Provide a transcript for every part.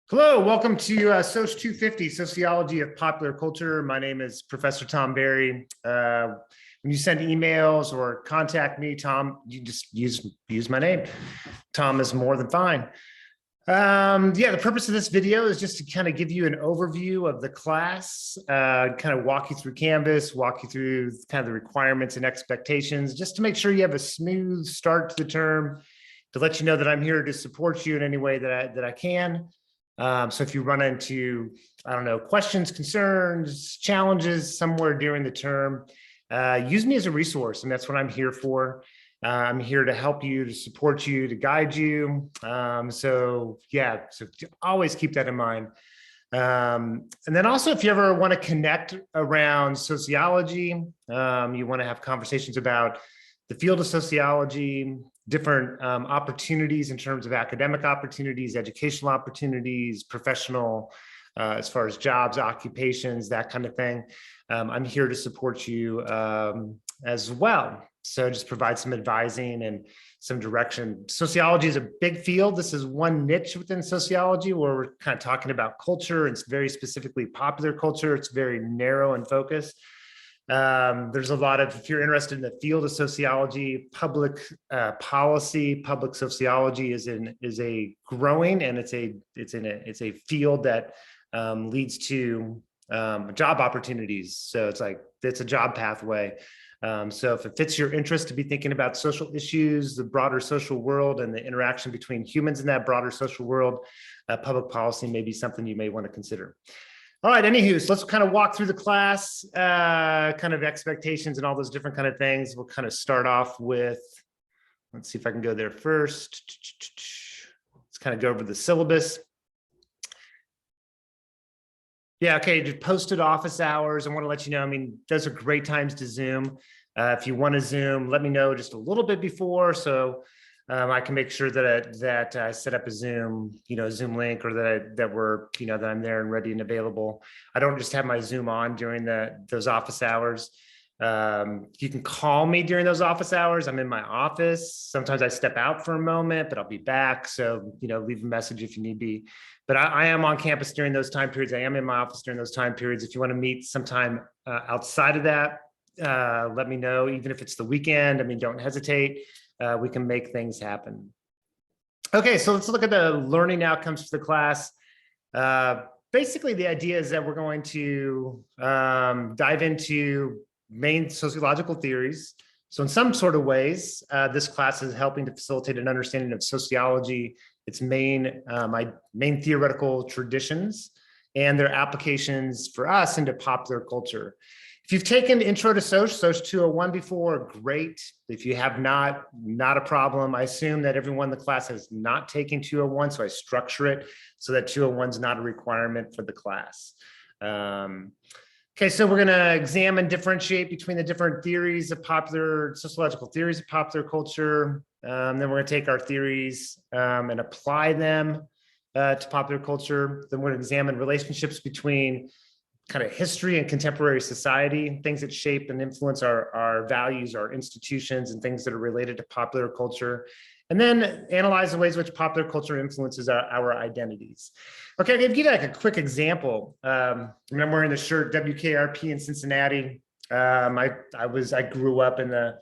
Hello, welcome to SOC 250, Sociology of Popular Culture. My name is Professor Tom Berry. When you send emails or contact me, Tom, you just use my name. Tom is more than fine. The purpose of this video is just to kind of give you an overview of the class, kind of walk you through Canvas, walk you through kind of the requirements and expectations, just to make sure you have a smooth start to the term, to let you know that I'm here to support you in any way that I can. So if you run into, I don't know, questions, concerns, challenges somewhere during the term, use me as a resource, and that's what I'm here for. I'm here to help you, to support you, to guide you. So always keep that in mind. And then also, if you ever want to connect around sociology, you want to have conversations about the field of sociology, different opportunities in terms of academic opportunities, educational opportunities, professional, as far as jobs, occupations, that kind of thing. I'm here to support you as well. So just provide some advising and some direction. Sociology is a big field. This is one niche within sociology where we're kind of talking about culture. It's very specifically popular culture. It's very narrow and focused. There's a lot of, if you're interested in the field of sociology, public policy, public sociology is a growing, and it's a field that leads to job opportunities. So it's a job pathway. So if it fits your interest to be thinking about social issues, the broader social world, and the interaction between humans in that broader social world, public policy may be something you may want to consider. All right, anywho, so let's kind of walk through the class, kind of expectations and all those different kind of things. We'll kind of start off with, let's see if I can go there first. Let's kind of go over the syllabus. Yeah, okay, just posted office hours. I want to let you know, I mean, those are great times to Zoom. If you want to Zoom, let me know just a little bit before, so I can make sure that I set up a Zoom, Zoom link, or that I'm there and ready and available. I don't just have my Zoom on during those office hours. You can call me during those office hours. I'm in my office. Sometimes I step out for a moment, but I'll be back. So, leave a message if you need be. But I am on campus during those time periods. I am in my office during those time periods. If you want to meet sometime outside of that, let me know. Even if it's the weekend, don't hesitate. We can make things happen. Okay, so let's look at the learning outcomes for the class. Basically, the idea is that we're going to dive into main sociological theories. So in some sort of ways, this class is helping to facilitate an understanding of sociology, its main theoretical traditions, and their applications for us into popular culture. If you've taken Intro to SOC 201 before, great. If you have not a problem. I assume that everyone in the class has not taken 201, so I structure it so that 201 is not a requirement for the class. Okay, so we're going to examine, differentiate between the different theories of sociological theories of popular culture. Then we're going to take our theories and apply them to popular culture. Then we're going to examine relationships between kind of history and contemporary society, things that shape and influence our values, our institutions, and things that are related to popular culture. And then analyze the ways in which popular culture influences our identities. Okay, I'll give you like a quick example. I'm wearing the shirt WKRP in Cincinnati. I grew up in the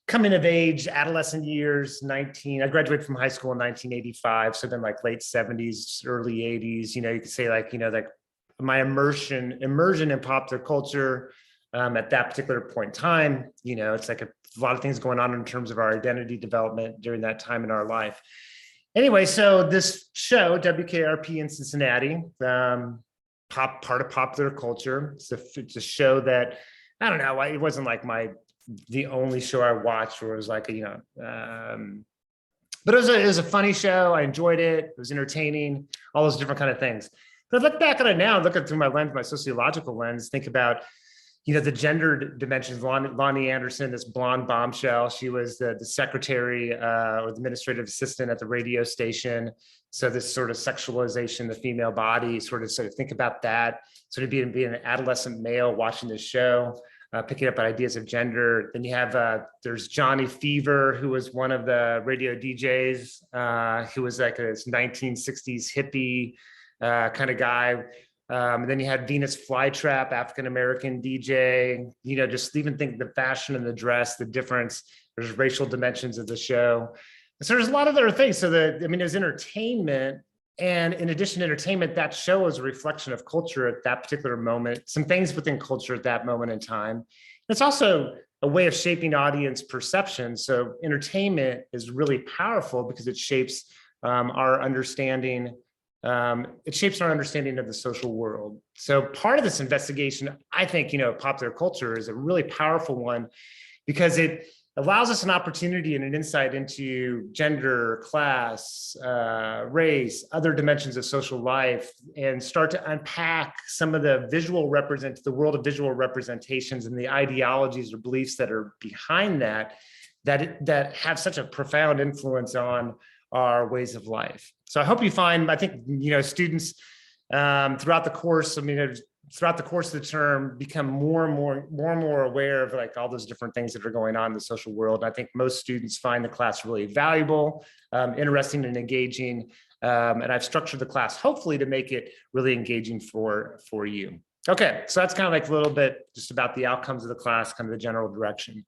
coming of age, adolescent years, I graduated from high school in 1985. So then like late 70s, early 80s, you could say like my immersion in popular culture at that particular point in time. It's like a lot of things going on in terms of our identity development during that time in our life. Anyway, so this show, WKRP in Cincinnati, part of popular culture. It's a show that, I don't know, it wasn't like the only show I watched where it was like, but it was a funny show. I enjoyed it. It was entertaining, all those different kind of things. But I look back on it now, look at through my lens, my sociological lens, think about, the gender dimensions. Lonnie Anderson, this blonde bombshell, she was the secretary or the administrative assistant at the radio station. So this sort of sexualization, the female body, sort of think about that, sort of being an adolescent male watching this show, picking up ideas of gender. Then you have, there's Johnny Fever, who was one of the radio DJs, who was like a 1960s hippie, kind of guy. And then you had Venus Flytrap, African-American DJ, just even think the fashion and the dress, the difference, there's racial dimensions of the show. So there's a lot of other things. So there's entertainment. And in addition to entertainment, that show is a reflection of culture at that particular moment, some things within culture at that moment in time. It's also a way of shaping audience perception. So entertainment is really powerful because it shapes our understanding. It shapes our understanding of the social world. So part of this investigation, I think, popular culture is a really powerful one because it allows us an opportunity and an insight into gender, class, race, other dimensions of social life, and start to unpack some of the world of visual representations and the ideologies or beliefs that are behind that have such a profound influence on our ways of life. So I hope you find, I think, students throughout the course, throughout the course of the term, become more and more aware of like all those different things that are going on in the social world. I think most students find the class really valuable, interesting and engaging. And I've structured the class hopefully to make it really engaging for you. Okay, so that's kind of like a little bit just about the outcomes of the class, kind of the general direction.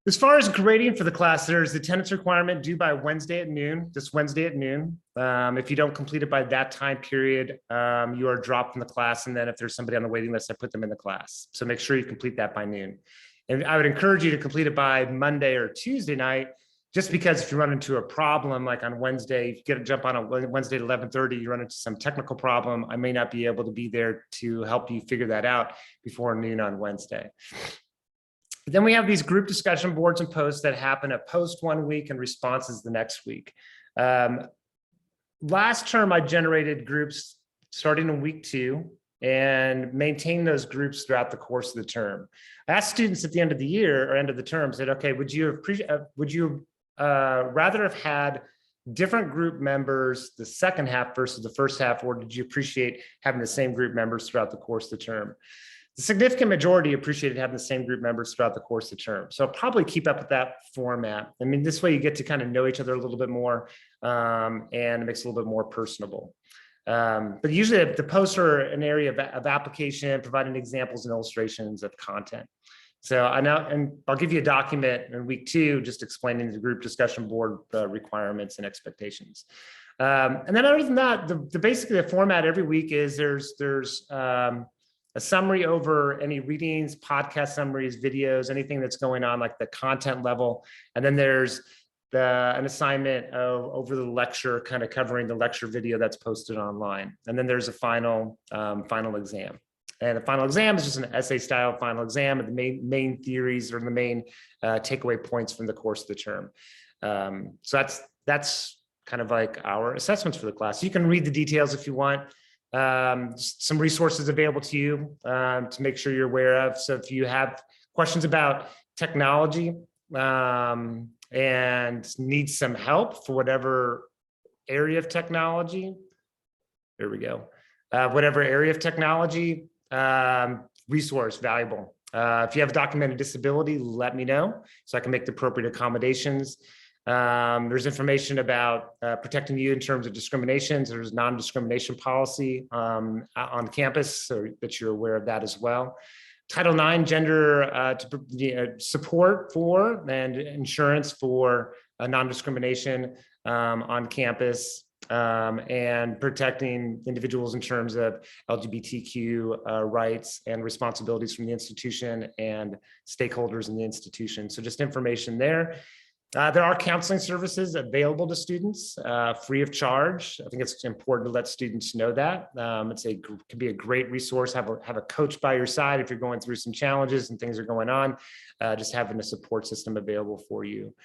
As far as grading for the class, there's the attendance requirement due by Wednesday at noon, this Wednesday at noon. If you don't complete it by that time period, you are dropped from the class. And then if there's somebody on the waiting list, I put them in the class. So make sure you complete that by noon. And I would encourage you to complete it by Monday or Tuesday night, just because if you run into a problem, like on Wednesday, if you get to jump on a Wednesday at 11:30, you run into some technical problem, I may not be able to be there to help you figure that out before noon on Wednesday. Then we have these group discussion boards and posts that happen at post 1 week and responses the next week. Last term, I generated groups starting in week 2 and maintained those groups throughout the course of the term. I asked students at the end of the year or end of the term, said, okay, would you rather have had different group members the second half versus the first half, or did you appreciate having the same group members throughout the course of the term? The significant majority appreciated having the same group members throughout the course of the term. So I'll probably keep up with that format. This way you get to kind of know each other a little bit more, and it makes it a little bit more personable. But usually the posts are an area of application, providing examples and illustrations of content. So I'll give you a document in week 2, just explaining the group discussion board requirements and expectations. And then other than that, basically the format every week is there's a summary over any readings, podcast summaries, videos, anything that's going on, like the content level. And then there's an assignment over the lecture, kind of covering the lecture video that's posted online. And then there's a final exam. And the final exam is just an essay style final exam of the main theories or the main takeaway points from the course of the term. So that's kind of like our assessments for the class. You can read the details if you want. Some resources available to you to make sure you're aware of. So if you have questions about technology and need some help for whatever area of technology, there we go. Whatever area of technology, resource valuable. If you have a documented disability, let me know so I can make the appropriate accommodations. There's information about protecting you in terms of discrimination. So there's non-discrimination policy on campus, so that you're aware of that as well. Title IX, gender support for and insurance for non-discrimination on campus, and protecting individuals in terms of LGBTQ rights and responsibilities from the institution and stakeholders in the institution. So just information there. There are counseling services available to students free of charge. I think it's important to let students know that. It could be a great resource. Have a coach by your side if you're going through some challenges and things are going on. Just having a support system available for you.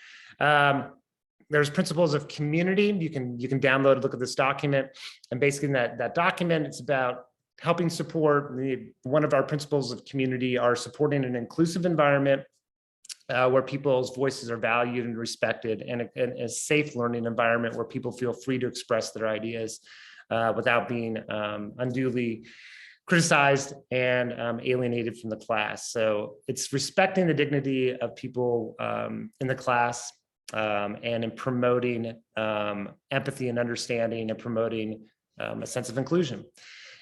There's principles of community. You can download, look at this document, and basically in that document, it's about helping support. One of our principles of community are supporting an inclusive environment where people's voices are valued and respected, and a safe learning environment where people feel free to express their ideas without being unduly criticized and alienated from the class. So it's respecting the dignity of people in the class and in promoting empathy and understanding and promoting a sense of inclusion.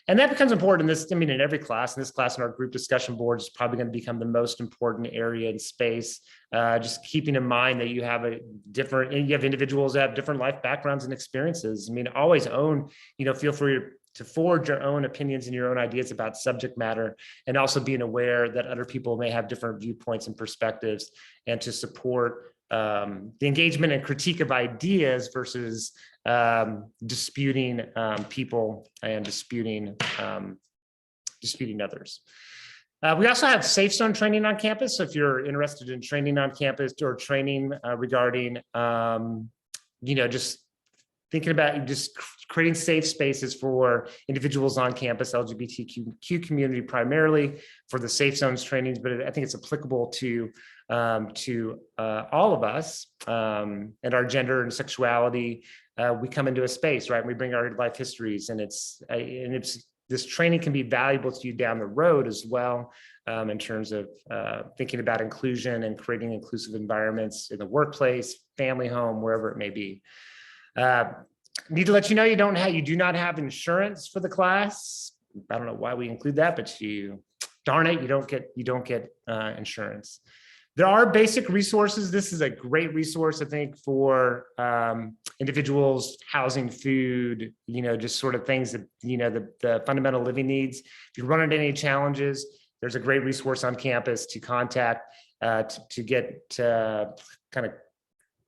And that becomes important in this, I mean, in every class. In this class, in our group discussion boards, is probably going to become the most important area in space. Just keeping in mind that you have individuals that have different life backgrounds and experiences. I mean, always own, feel free to forge your own opinions and your own ideas about subject matter, and also being aware that other people may have different viewpoints and perspectives, and to support the engagement and critique of ideas versus disputing people and disputing others. We also have safe zone training on campus. So if you're interested in training on campus or training regarding, just thinking about just creating safe spaces for individuals on campus, LGBTQ community primarily, for the safe zones trainings, but I think it's applicable to all of us and our gender and sexuality. We come into a space, right? We bring our life histories, and this training can be valuable to you down the road as well, in terms of thinking about inclusion and creating inclusive environments in the workplace, family home, wherever it may be. Need to let you know you do not have insurance for the class. I don't know why we include that, but darn it, you don't get insurance. There are basic resources. This is a great resource, I think, for individuals, housing, food, just sort of things that, the fundamental living needs. If you run into any challenges, there's a great resource on campus to contact to get kind of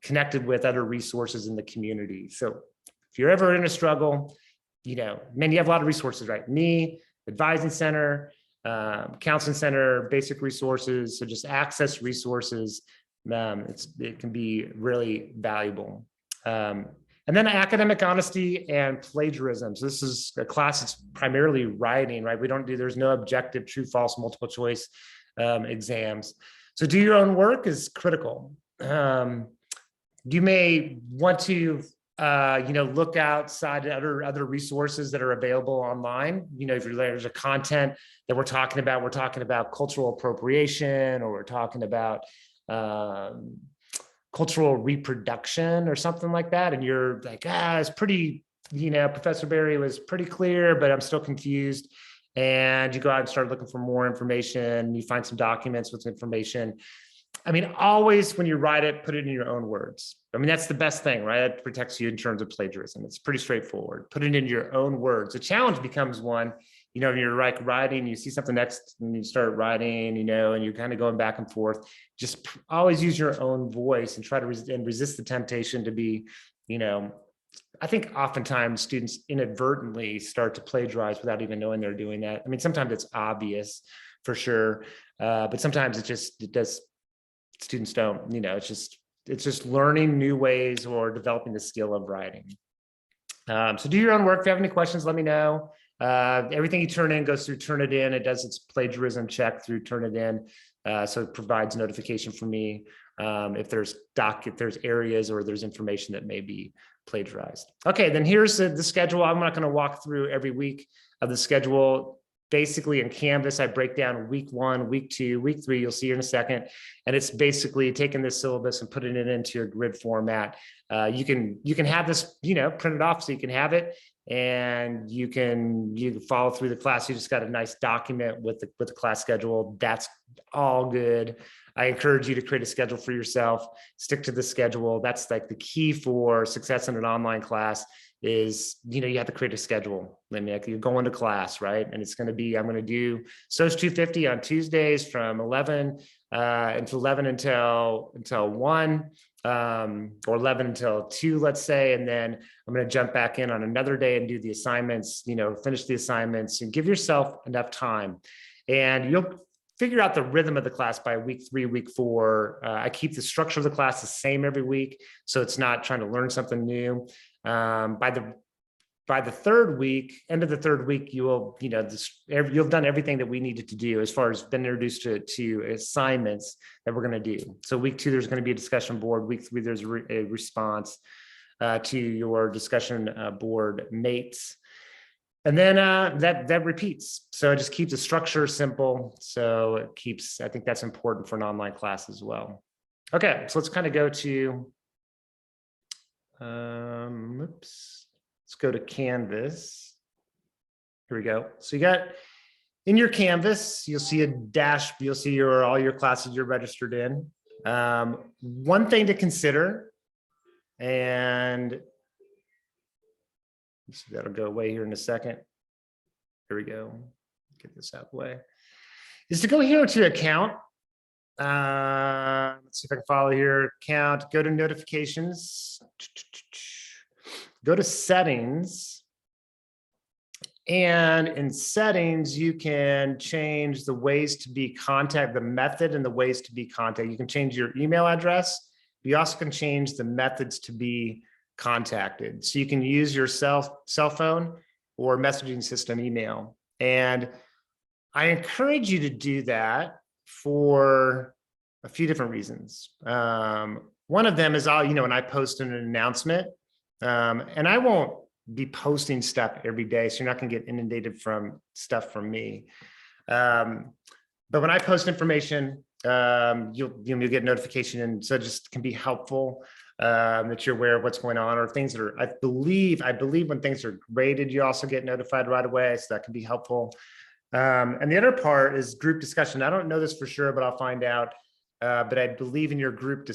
connected with other resources in the community. So if you're ever in a struggle, you have a lot of resources, right? Me, Advising Center, Counseling Center, basic resources. So just access resources. It can be really valuable. And then academic honesty and plagiarism. So this is a class that's primarily writing, right? There's no objective, true, false, multiple choice exams. So do your own work is critical. You may want to look outside at other resources that are available online. If there's a content that we're talking about cultural appropriation, or we're talking about cultural reproduction or something like that, and you're like, it's pretty, Professor Berry was pretty clear, but I'm still confused. And you go out and start looking for more information. You find some documents with information. I mean, always when you write it, put it in your own words. I mean, that's the best thing, right? It protects you in terms of plagiarism. It's pretty straightforward. Put it in your own words. The challenge becomes when you're like writing, you see something next and you start writing, and you're kind of going back and forth. Just always use your own voice and try to resist the temptation to be, I think oftentimes students inadvertently start to plagiarize without even knowing they're doing that. I mean, sometimes it's obvious for sure, but sometimes students don't, it's just learning new ways or developing the skill of writing. So do your own work. If you have any questions, let me know. Everything you turn in goes through Turnitin. It does its plagiarism check through Turnitin. So it provides notification for me if there's areas or there's information that may be plagiarized. Okay, then here's the schedule. I'm not going to walk through every week of the schedule. Basically in Canvas, I break down week 1, week 2, week 3, you'll see here in a second. And it's basically taking this syllabus and putting it into a grid format. You can have this, printed off so you can have it, and you can follow through the class. You just got a nice document with the class schedule. That's all good. I encourage you to create a schedule for yourself, stick to the schedule. That's like the key for success in an online class is, you have to create a schedule. I mean, you're going to class, right? And it's going to be, I'm going to do SOC 250 on Tuesdays from 11 until 1, or 11 until 2, let's say. And then I'm going to jump back in on another day and do the assignments, finish the assignments, and give yourself enough time. And you'll figure out the rhythm of the class by week 3, week 4. I keep the structure of the class the same every week, so it's not trying to learn something new. By the third week, end of the third week, you'll have done everything that we needed to do as far as been introduced to assignments that we're going to do. So week 2, there's going to be a discussion board. Week 3, there's a response to your discussion board mates. And then that repeats. So it just keeps the structure simple. So it keeps, I think that's important for an online class as well. Okay, so let's kind of go to, oops. let's go to Canvas. Here we go. So you got in your Canvas, you'll see a dash, you'll see all your classes you're registered in. One thing to consider, and that'll go away here in a second. Here we go. Get this out of the way. Is to go here to account. Let's see if I can follow here. Account, go to notifications, go to settings. And in settings, you can change the ways to be contacted, the method and the ways to be contacted. You can change your email address. You also can change the methods to be contacted. So you can use your cell phone or messaging system email. And I encourage you to do that for a few different reasons. One of them is when I post an announcement, and I won't be posting stuff every day, so you're not going to get inundated from stuff from me. But when I post information, you'll get notification, and so it just can be helpful that you're aware of what's going on, or things that are, I believe when things are graded, you also get notified right away, so that can be helpful. And the other part is group discussion. I don't know this for sure, but I'll find out. But I believe in your group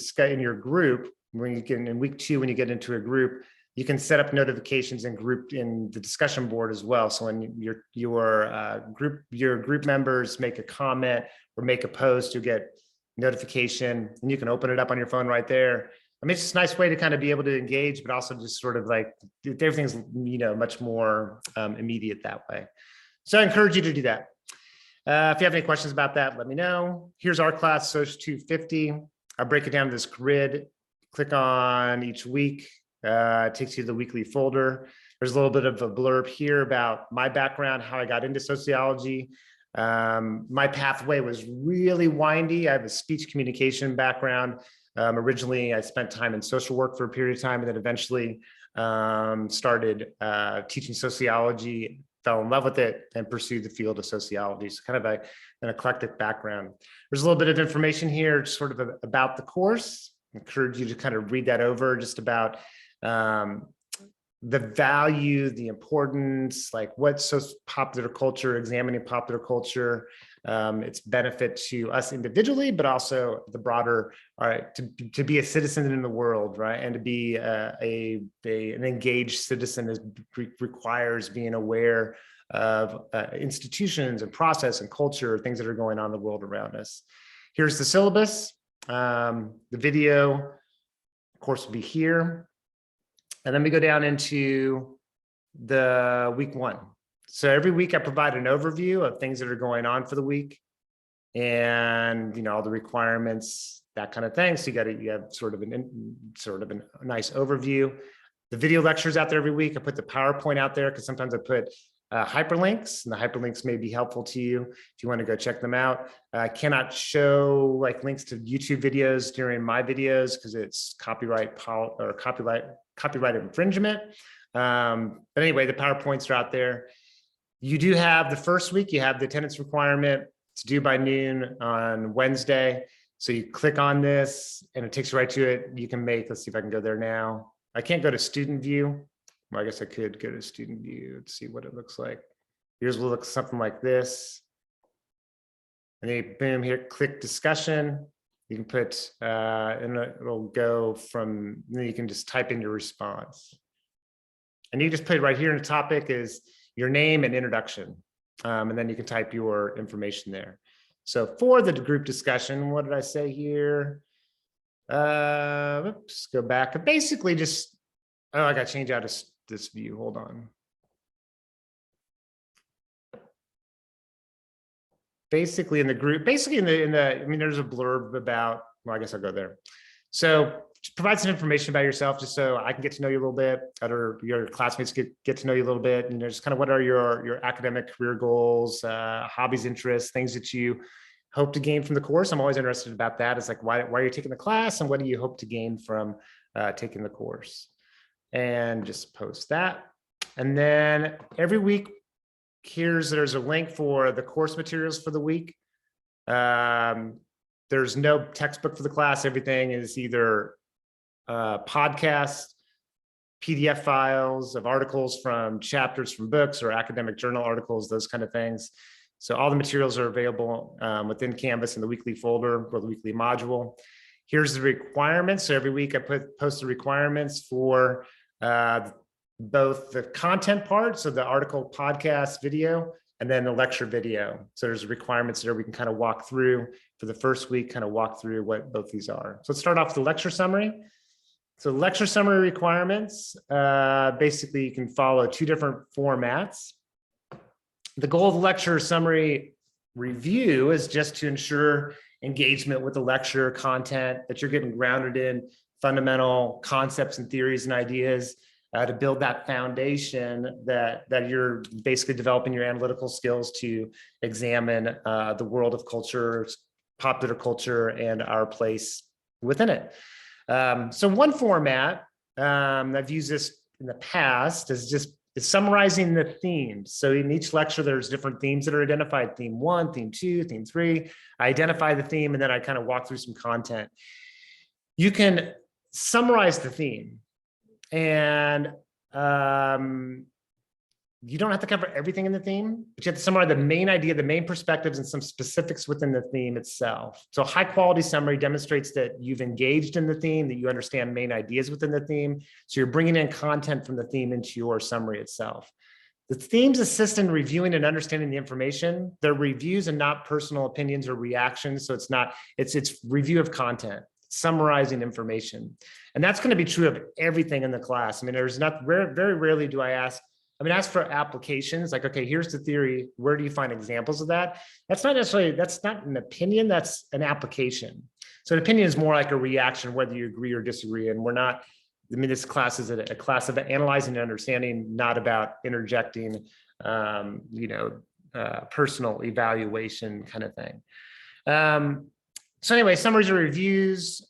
when you get in week 2, when you get into a group, you can set up notifications and group in the discussion board as well. So when your group members make a comment or make a post, you get notification, and you can open it up on your phone right there. I mean, it's just a nice way to kind of be able to engage, but also just sort of like everything's much more immediate that way. So I encourage you to do that. If you have any questions about that, let me know. Here's our class, SOC 250. I'll break it down to this grid. Click on each week. It takes you to the weekly folder. There's a little bit of a blurb here about my background, how I got into sociology. My pathway was really windy. I have a speech communication background. Originally, I spent time in social work for a period of time, and then eventually started teaching sociology, fell in love with it, and pursued the field of sociology. So kind of an eclectic background. There's a little bit of information here, just sort of about the course. I encourage you to kind of read that over, just about the value, the importance, like what's popular culture, examining popular culture, its benefit to us individually, but also the broader, to be a citizen in the world, right? And to be an engaged citizen requires being aware of institutions and process and culture, things that are going on in the world around us. Here's the syllabus. The video, of course, will be here. And then we go down into the week 1. So every week I provide an overview of things that are going on for the week, and all the requirements, that kind of thing. So you have sort of a nice overview. The video lectures out there every week. I put the PowerPoint out there because sometimes I put hyperlinks, and the hyperlinks may be helpful to you if you want to go check them out. I cannot show like links to YouTube videos during my videos because it's copyright infringement. But anyway, the PowerPoints are out there. You do have the first week, you have the attendance requirement. It's due by noon on Wednesday. So you click on this and it takes you right to it. You can let's see if I can go there now. I can't go to student view. Well, I guess I could go to student view and see what it looks like. Yours will look something like this. And then boom, here, click discussion. You can put, and it'll go from, then you can just type in your response. And you just put right here in the topic is your name and introduction. And then you can type your information there. So for the group discussion, what did I say here? Oops, go back. Basically just, I got to change out of this view. Hold on. Basically in the group, I mean, there's a blurb about, well, I guess I'll go there. So provide some information about yourself just so I can get to know you a little bit, or your classmates get to know you a little bit. Just kind of what are your academic career goals, hobbies, interests, things that you hope to gain from the course. I'm always interested about that. It's like, why are you taking the class, and what do you hope to gain from taking the course? And just post that. And then every week, there's a link for the course materials for the week. There's no textbook for the class. Everything is either podcast, PDF files of articles from chapters from books or academic journal articles, those kind of things. So all the materials are available within Canvas in the weekly folder or the weekly module. Here's the requirements. So every week I post the requirements for both the content part, so the article, podcast, video, and then the lecture video. So there's requirements there we can kind of walk through for the first week, kind of walk through what both these are. So let's start off with the lecture summary. So lecture summary requirements, basically you can follow two different formats. The goal of the lecture summary review is just to ensure engagement with the lecture content, that you're getting grounded in fundamental concepts and theories and ideas to build that foundation that you're basically developing your analytical skills to examine the world of culture, popular culture, and our place within it. So one format, I've used this in the past, is summarizing the themes. So in each lecture, there's different themes that are identified: theme 1, theme 2, theme 3. I identify the theme, and then I kind of walk through some content. You can summarize the theme, and you don't have to cover everything in the theme, but you have to summarize the main idea, the main perspectives, and some specifics within the theme itself. So high quality summary demonstrates that you've engaged in the theme, that you understand main ideas within the theme. So you're bringing in content from the theme into your summary itself. The themes assist in reviewing and understanding the information. They're reviews and not personal opinions or reactions. So it's review of content, summarizing information. And that's going to be true of everything in the class. I mean, very rarely do I ask for applications, like, okay, here's the theory. Where do you find examples of that? That's not an opinion, that's an application. So an opinion is more like a reaction, whether you agree or disagree. And this class is a class of analyzing and understanding, not about interjecting, personal evaluation kind of thing. So anyway, summaries or reviews,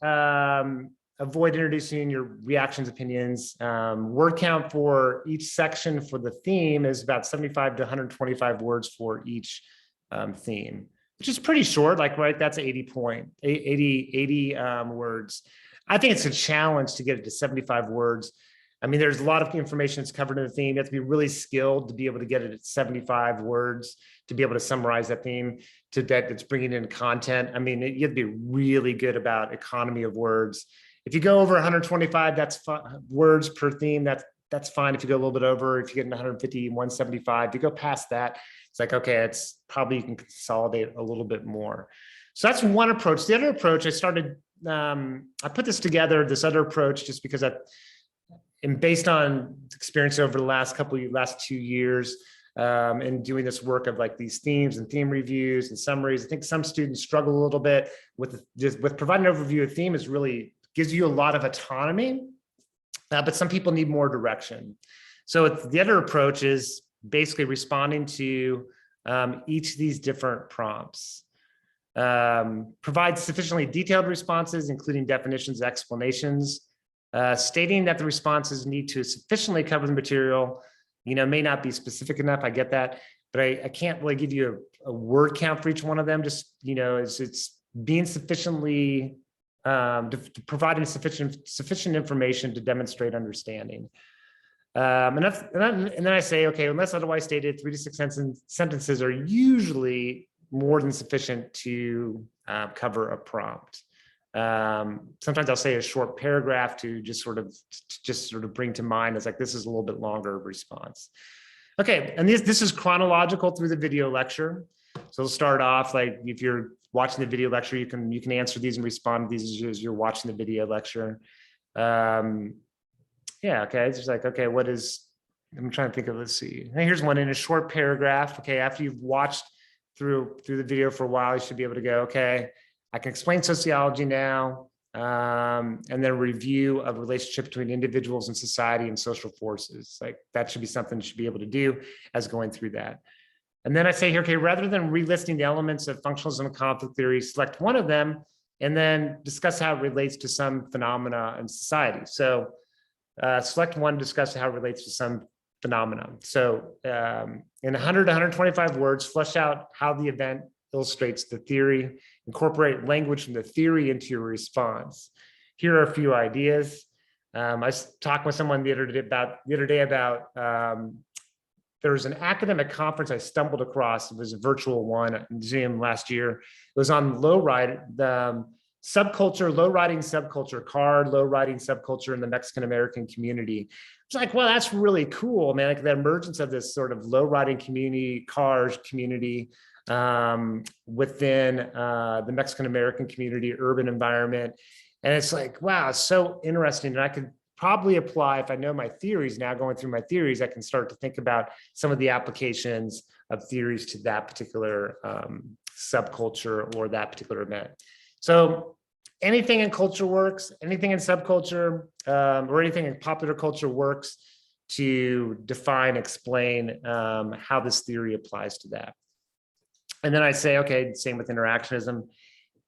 avoid introducing your reactions, opinions. Word count for each section for the theme is about 75 to 125 words for each theme, which is pretty short, right? That's 80 words. I think it's a challenge to get it to 75 words. I mean, there's a lot of information that's covered in the theme. You have to be really skilled to be able to get it at 75 words, to be able to summarize that theme, that's bringing in content. I mean, you have to be really good about economy of words. If you go over 125, that's words per theme. That's fine. If you go a little bit over, if you get 150, 175, if you go past that, it's like, okay, it's probably you can consolidate a little bit more. So that's one approach. The other approach, I put this together, this other approach, just because and based on experience over the last 2 years, and doing this work of like these themes and theme reviews and summaries. I think some students struggle a little bit with providing an overview of theme. Is really gives you a lot of autonomy, but some people need more direction. So the other approach is basically responding to each of these different prompts. Provide sufficiently detailed responses, including definitions, explanations, stating that the responses need to sufficiently cover the material, may not be specific enough. I get that, but I can't really give you a word count for each one of them. Just, it's being sufficiently, providing sufficient information to demonstrate understanding. And then I say, okay, unless otherwise stated, 3 to 6 sentences are usually more than sufficient to cover a prompt. Sometimes I'll say a short paragraph to just sort of bring to mind as like, this is a little bit longer response. Okay, and this is chronological through the video lecture. So we'll start off, like if you're watching the video lecture, you can answer these and respond to these as you're watching the video lecture. Yeah, okay, it's just like, okay, I'm trying to think of, let's see. Here's one in a short paragraph. Okay, after you've watched through the video for a while, you should be able to go, okay, I can explain sociology now, and then review of relationship between individuals and society and social forces. Like that should be something you should be able to do as going through that. And then I say here, okay, rather than relisting the elements of functionalism and conflict theory, select one of them and then discuss how it relates to some phenomena in society. So select one, discuss how it relates to some phenomena. So in 100 to 125 words, flesh out how the event illustrates the theory, incorporate language from the theory into your response. Here are a few ideas. I was talking with someone the other day about there was an academic conference I stumbled across. It was a virtual one on Zoom last year. It was on low riding subculture, car low riding subculture in the Mexican American community. It's like, well, that's really cool, man. Like the emergence of this sort of low riding community, cars community within the Mexican American community, urban environment. And it's like, wow, it's so interesting. And I could probably apply, if I know my theories now, going through my theories, I can start to think about some of the applications of theories to that particular subculture or that particular event. So anything in culture works, anything in subculture or anything in popular culture works to define, explain how this theory applies to that. And then I say, okay, same with interactionism.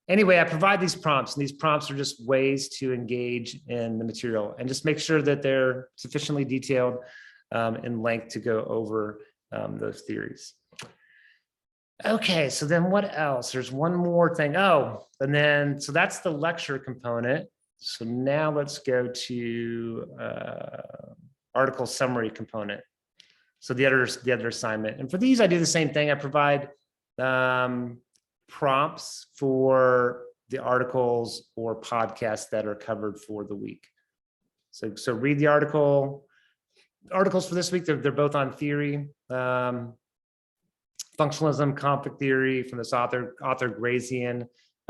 Anyway, I provide these prompts, and these prompts are just ways to engage in the material and just make sure that they're sufficiently detailed in length to go over those theories. Okay, so then what else? There's one more thing. Oh, and then, so that's the lecture component. So now let's go to article summary component. So the other assignment. And for these, I do the same thing. I provide prompts for the articles or podcasts that are covered for the week. So read the articles for this week. They're both on theory. Functionalism, conflict theory from this author Grazian,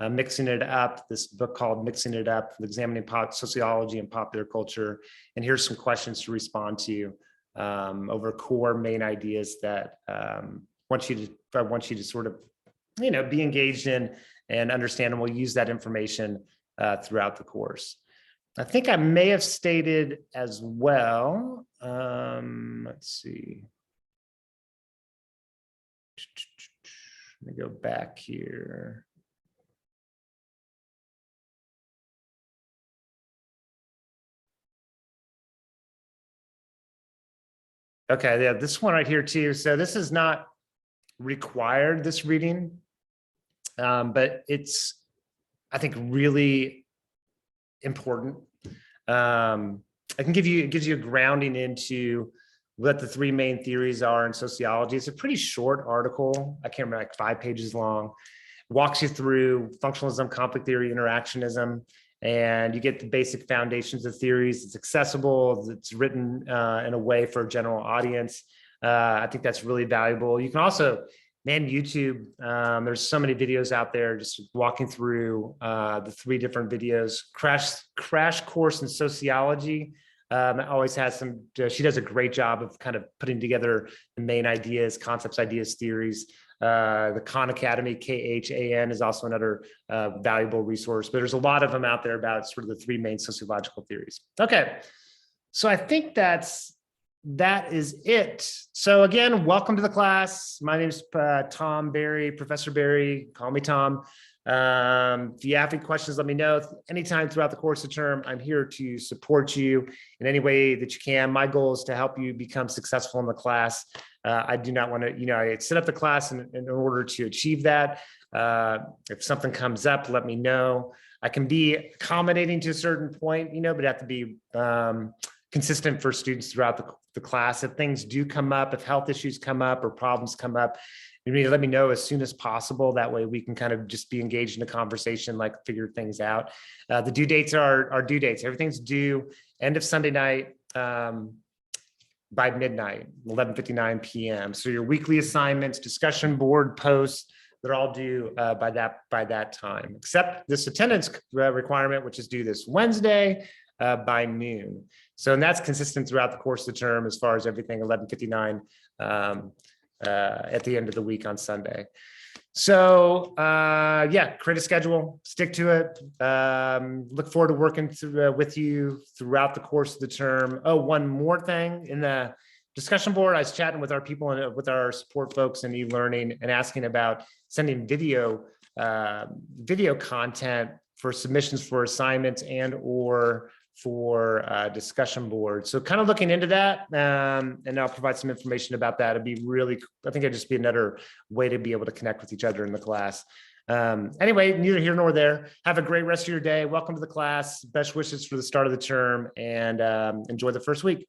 Mixing It Up, this book called Mixing It Up, examining sociology and popular culture. And here's some questions to respond to over core main ideas that I want you to sort of, be engaged in and understand, and we'll use that information throughout the course. I think I may have stated as well, let's see. Let me go back here. Okay, yeah, this one right here too. So this is not required, this reading, but it's, I think, really important. It gives you a grounding into what the three main theories are in sociology. It's a pretty short article. I can't remember, like 5 pages long. Walks you through functionalism, conflict theory, interactionism, and you get the basic foundations of theories. It's accessible. It's written in a way for a general audience. I think that's really valuable. You can also, YouTube, there's so many videos out there just walking through the 3 different videos. Crash Course in Sociology always has she does a great job of kind of putting together the main ideas, concepts, ideas, theories. The Khan Academy, KHAN, is also another valuable resource, but there's a lot of them out there about sort of the 3 main sociological theories. Okay, so I think that is it. So again, welcome to the class. My name is Tom Berry, Professor Berry. Call me Tom. If you have any questions, let me know. Anytime throughout the course of the term, I'm here to support you in any way that you can. My goal is to help you become successful in the class. I do not want to, I set up the class in order to achieve that. If something comes up, let me know. I can be accommodating to a certain point, but I have to be consistent for students throughout the class. If things do come up, if health issues come up or problems come up, you need to let me know as soon as possible. That way we can kind of just be engaged in the conversation, like figure things out. The due dates are due dates. Everything's due end of Sunday night by midnight, 11:59 p.m. So your weekly assignments, discussion board posts, they're all due by that time, except this attendance requirement, which is due this Wednesday by noon. So, and that's consistent throughout the course of the term as far as everything, 11:59 at the end of the week on Sunday. So create a schedule, stick to it. Look forward to working with you throughout the course of the term. Oh, one more thing, in the discussion board, I was chatting with our people and with our support folks in e-learning and asking about sending video content for submissions for assignments and or for discussion board. So kind of looking into that, and I'll provide some information about that. I think it'd just be another way to be able to connect with each other in the class. Anyway, neither here nor there. Have a great rest of your day. Welcome to the class. Best wishes for the start of the term, and enjoy the first week.